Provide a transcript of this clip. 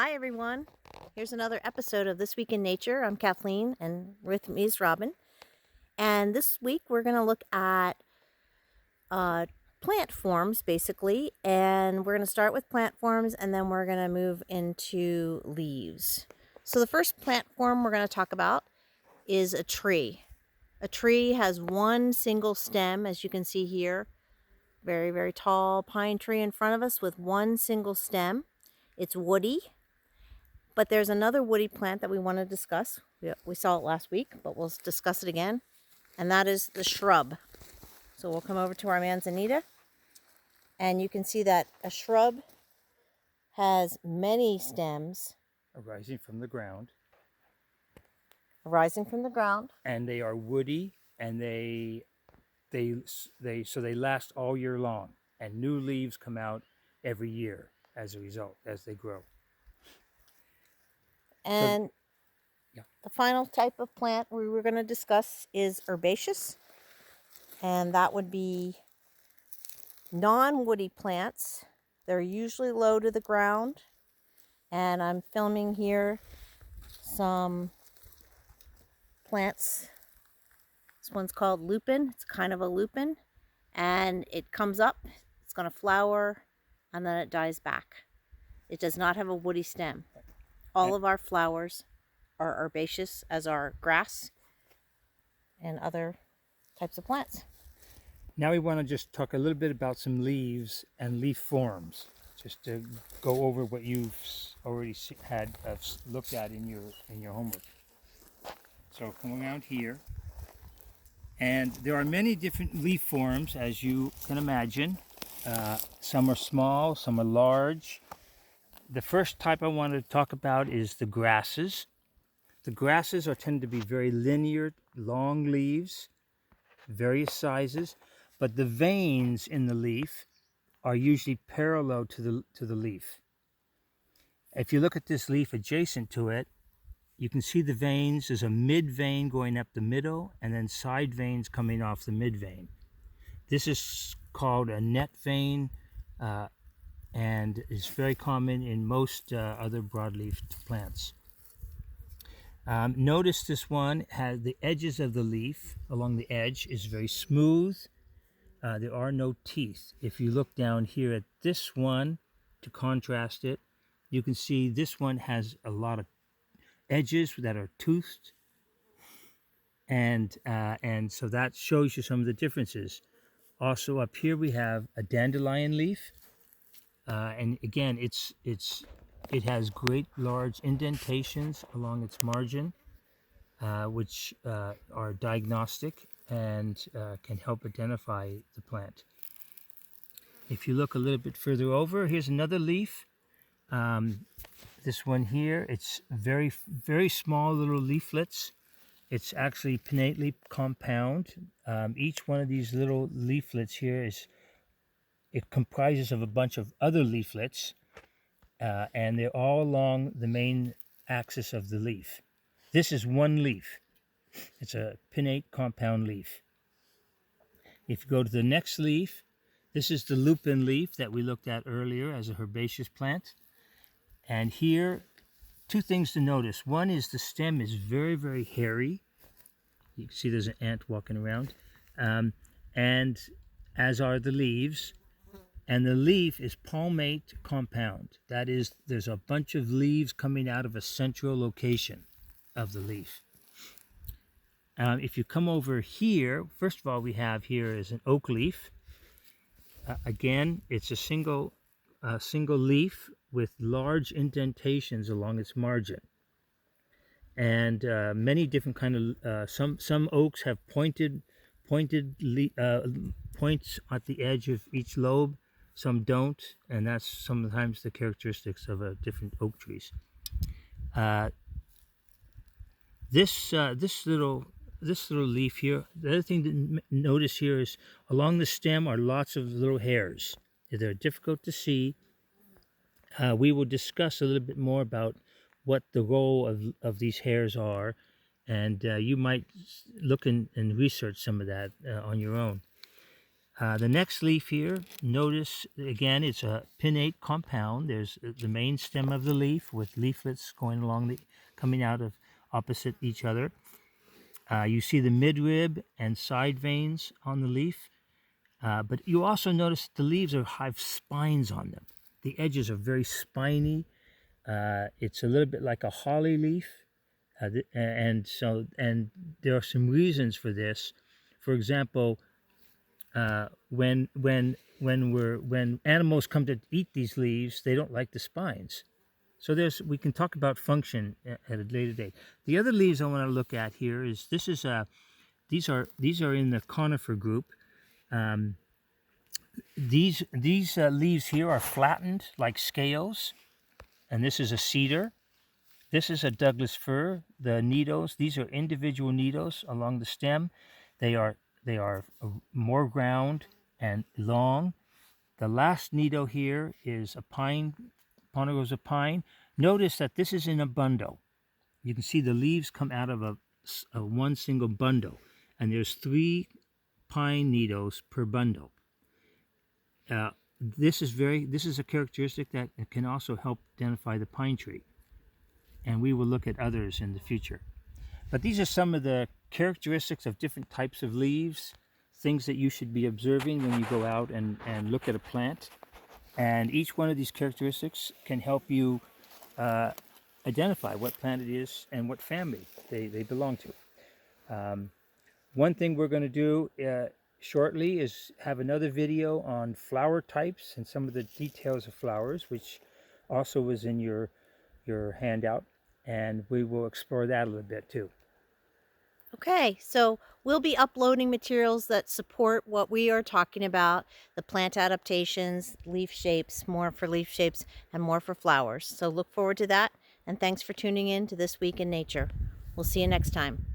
Hi everyone. Here's another episode of This Week in Nature. I'm Kathleen and with me is Robin. And this week we're going to look at plant forms basically. And we're going to start with plant forms and then we're going to move into leaves. So the first plant form we're going to talk about is a tree. A tree has one single stem, as you can see here. Very, very tall pine tree in front of us with one single stem. It's woody. But there's another woody plant that we want to discuss. We saw it last week, but we'll discuss it again. And that is the shrub. So we'll come over to our manzanita. And you can see that a shrub has many stems arising from the ground, rising from the ground. and they are woody, and they last all year long, and new leaves come out every year as a result as they grow. And So, yeah. The final type of plant we were going to discuss is herbaceous. And that would be non-woody plants. They're usually low to the ground. And I'm filming here some plants. This one's called lupin. It's kind of a lupin. And it comes up, it's going to flower, and then it dies back. It does not have a woody stem. All of our flowers are herbaceous, as are grass and other types of plants. Now we want to just talk a little bit about some leaves and leaf forms, just to go over what you've already had looked at in your homework. So come around here, and there are many different leaf forms, as you can imagine. Some are small, some are large. The first type I want to talk about is the grasses. The grasses tend to be very linear, long leaves, various sizes, but the veins in the leaf are usually parallel to the leaf. If you look at this leaf adjacent to it, you can see the veins. There's a mid vein going up the middle, and then side veins coming off the mid vein. This is called a net vein, and is very common in most other broadleaf plants. Notice this one has the edges of the leaf along the edge is very smooth. There are no teeth. If you look down here at this one to contrast it, you can see this one has a lot of edges that are toothed, and so that shows you some of the differences. Also up here we have a dandelion leaf, and again it has great large indentations along its margin, which are diagnostic and can help identify the plant. If you look a little bit further over, here's another leaf. This one here, it's very, very small little leaflets. It's actually pinnately compound. Each one of these little leaflets here it comprises of a bunch of other leaflets, and they're all along the main axis of the leaf. This is one leaf. It's a pinnate compound leaf. If you go to the next leaf, this is the lupin leaf that we looked at earlier as a herbaceous plant. And here, two things to notice. One is the stem is very, very hairy. You can see there's an ant walking around. And as are the leaves. And the leaf is palmate compound. That is, there's a bunch of leaves coming out of a central location of the leaf. If you come over here, first of all, we have here is an oak leaf. Again, it's a single leaf with large indentations along its margin, and many different kind of some oaks have pointed points at the edge of each lobe. Some don't, and that's sometimes the characteristics of different oak trees. This little leaf here, the other thing to notice here is along the stem are lots of little hairs. They're difficult to see. We will discuss a little bit more about what the role of these hairs are, and you might look and research some of that on your own. The next leaf here, notice again, it's a pinnate compound. There's the main stem of the leaf with leaflets going along coming out of opposite each other. You see the midrib and side veins on the leaf, but you also notice the leaves have spines on them. The edges are very spiny. It's a little bit like a holly leaf, and there are some reasons for this. For example, when animals come to eat these leaves, they don't like the spines. So we can talk about function at a later date. The other leaves I want to look at here is these are in the conifer group. These leaves here are flattened like scales, and this is a cedar. This is a Douglas fir. The needles, these are individual needles along the stem. They are more ground and long. The last needle here is a pine, Ponderosa pine. Notice that this is in a bundle. You can see the leaves come out of a one single bundle, and there's 3 pine needles per bundle. This is a characteristic that can also help identify the pine tree, and we will look at others in the future. But these are some of the characteristics of different types of leaves, things that you should be observing when you go out and look at a plant. And each one of these characteristics can help you identify what plant it is and what family they belong to. One thing we're going to do shortly is have another video on flower types and some of the details of flowers, which also was in your handout, and we will explore that a little bit too. Okay, so we'll be uploading materials that support what we are talking about, the plant adaptations, leaf shapes, more for leaf shapes, and more for flowers. So look forward to that, and thanks for tuning in to This Week in Nature. We'll see you next time.